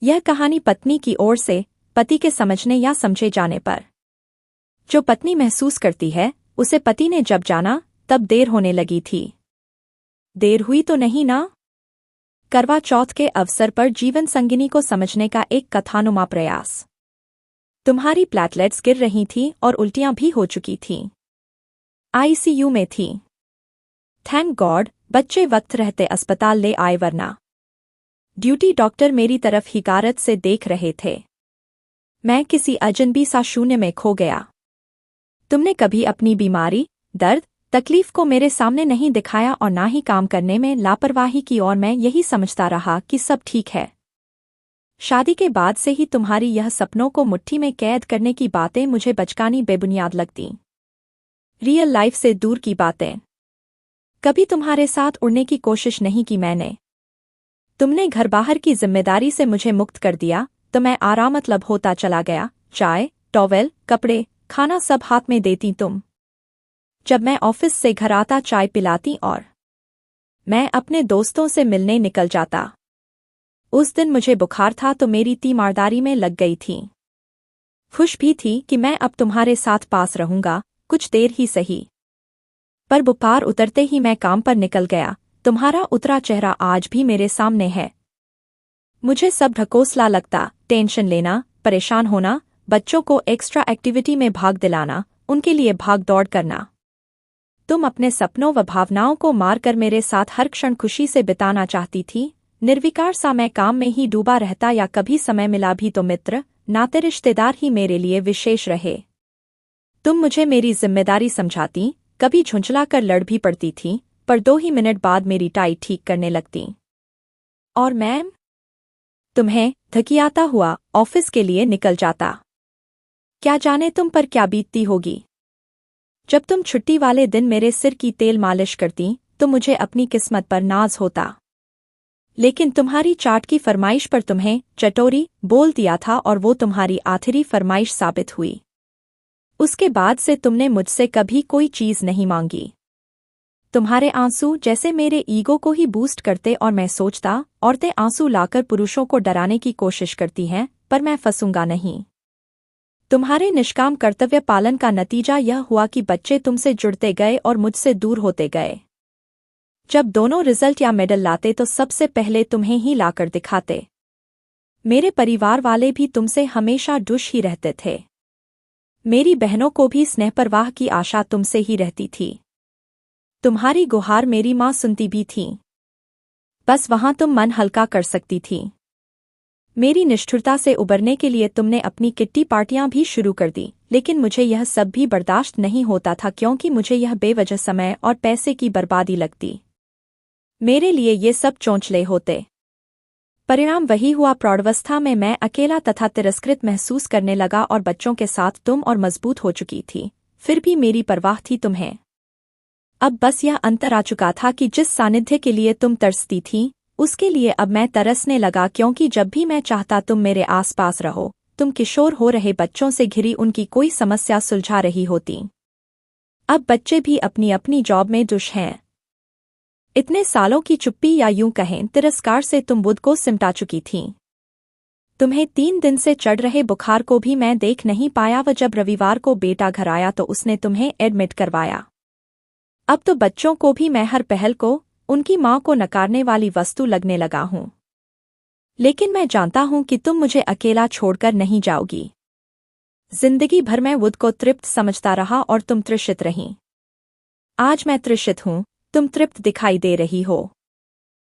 यह कहानी पत्नी की ओर से पति के समझने या समझे जाने पर। जो पत्नी महसूस करती है उसे पति ने जब जाना तब देर होने लगी थी। देर हुई तो नहीं ना? करवा चौथ के अवसर पर जीवन संगिनी को समझने का एक कथानुमा प्रयास। तुम्हारी प्लेटलेट्स गिर रही थीं और उल्टियां भी हो चुकी थीं। आईसीयू में थी। थैंक गॉड बच्चे वक्त रहते अस्पताल ले आए, वरना ड्यूटी डॉक्टर मेरी तरफ हिकारत से देख रहे थे। मैं किसी अजनबी सा शून्य में खो गया। तुमने कभी अपनी बीमारी, दर्द, तकलीफ को मेरे सामने नहीं दिखाया और ना ही काम करने में लापरवाही की, और मैं यही समझता रहा कि सब ठीक है। शादी के बाद से ही तुम्हारी यह सपनों को मुट्ठी में कैद करने की बातें मुझे बचकानी बेबुनियाद लगती। रियल लाइफ से दूर की बातें। कभी तुम्हारे साथ उड़ने की कोशिश नहीं की मैंने। तुमने घर बाहर की जिम्मेदारी से मुझे मुक्त कर दिया तो मैं आराम मतलब होता चला गया। चाय, टॉवेल, कपड़े, खाना सब हाथ में देती तुम। जब मैं ऑफिस से घर आता चाय पिलाती और मैं अपने दोस्तों से मिलने निकल जाता। उस दिन मुझे बुखार था तो मेरी तीमारदारी में लग गई थी। खुश भी थी कि मैं अब तुम्हारे साथ पास रहूंगा, कुछ देर ही सही। पर बुखार उतरते ही मैं काम पर निकल गया। तुम्हारा उतरा चेहरा आज भी मेरे सामने है। मुझे सब ढकोसला लगता, टेंशन लेना, परेशान होना, बच्चों को एक्स्ट्रा एक्टिविटी में भाग दिलाना, उनके लिए भाग दौड़ करना। तुम अपने सपनों व भावनाओं को मारकर मेरे साथ हर क्षण खुशी से बिताना चाहती थी। निर्विकार सा मैं काम में ही डूबा रहता, या कभी समय मिला भी तो मित्र, नाते, रिश्तेदार ही मेरे लिए विशेष रहे। तुम मुझे मेरी जिम्मेदारी समझाती, कभी झुंझला कर लड़ भी पड़ती थी, पर 2 ही मिनट बाद मेरी टाई ठीक करने लगती। और मैं तुम्हें धकियाता हुआ ऑफिस के लिए निकल जाता। क्या जाने तुम पर क्या बीतती होगी। जब तुम छुट्टी वाले दिन मेरे सिर की तेल मालिश करती तो मुझे अपनी किस्मत पर नाज होता। लेकिन तुम्हारी चाट की फरमाइश पर तुम्हें चटोरी बोल दिया था और वो तुम्हारी आखिरी फरमाइश साबित हुई। उसके बाद से तुमने मुझसे कभी कोई चीज नहीं मांगी। तुम्हारे आंसू जैसे मेरे ईगो को ही बूस्ट करते और मैं सोचता औरतें आंसू लाकर पुरुषों को डराने की कोशिश करती हैं, पर मैं फंसूंगा नहीं। तुम्हारे निष्काम कर्तव्य पालन का नतीजा यह हुआ कि बच्चे तुमसे जुड़ते गए और मुझसे दूर होते गए। जब दोनों रिजल्ट या मेडल लाते तो सबसे पहले तुम्हें ही लाकर दिखाते। मेरे परिवार वाले भी तुमसे हमेशा दुश ही रहते थे। मेरी बहनों को भी स्नेह परवाह की आशा तुमसे ही रहती थी। तुम्हारी गुहार मेरी माँ सुनती भी थी। बस वहां तुम मन हल्का कर सकती थी। मेरी निष्ठुरता से उबरने के लिए तुमने अपनी किट्टी पार्टियां भी शुरू कर दी, लेकिन मुझे यह सब भी बर्दाश्त नहीं होता था, क्योंकि मुझे यह बेवजह समय और पैसे की बर्बादी लगती। मेरे लिए ये सब चौंचले होते। परिणाम वही हुआ। प्रौढ़ावस्था में मैं अकेला तथा तिरस्कृत महसूस करने लगा और बच्चों के साथ तुम और मजबूत हो चुकी थी, फिर भी मेरी परवाह थी तुम्हें। अब बस यह अंतर आ चुका था कि जिस सानिध्य के लिए तुम तरसती थी उसके लिए अब मैं तरसने लगा, क्योंकि जब भी मैं चाहता तुम मेरे आसपास रहो। तुम किशोर हो रहे बच्चों से घिरी उनकी कोई समस्या सुलझा रही होती। अब बच्चे भी अपनी अपनी जॉब में दुश हैं। इतने सालों की चुप्पी या यूं कहें तिरस्कार से तुम बुध को सिमटा चुकी थीं। तुम्हें 3 दिन से चढ़ रहे बुखार को भी मैं देख नहीं पाया, व जब रविवार को बेटा घर आया तो उसने तुम्हें एडमिट करवाया। अब तो बच्चों को भी मैं हर पहल को उनकी माँ को नकारने वाली वस्तु लगने लगा हूँ। लेकिन मैं जानता हूँ कि तुम मुझे अकेला छोड़कर नहीं जाओगी। जिंदगी भर मैं बुध को तृप्त समझता रहा और तुम तृषित रहीं। आज मैं तृषित हूँ, तुम तृप्त दिखाई दे रही हो।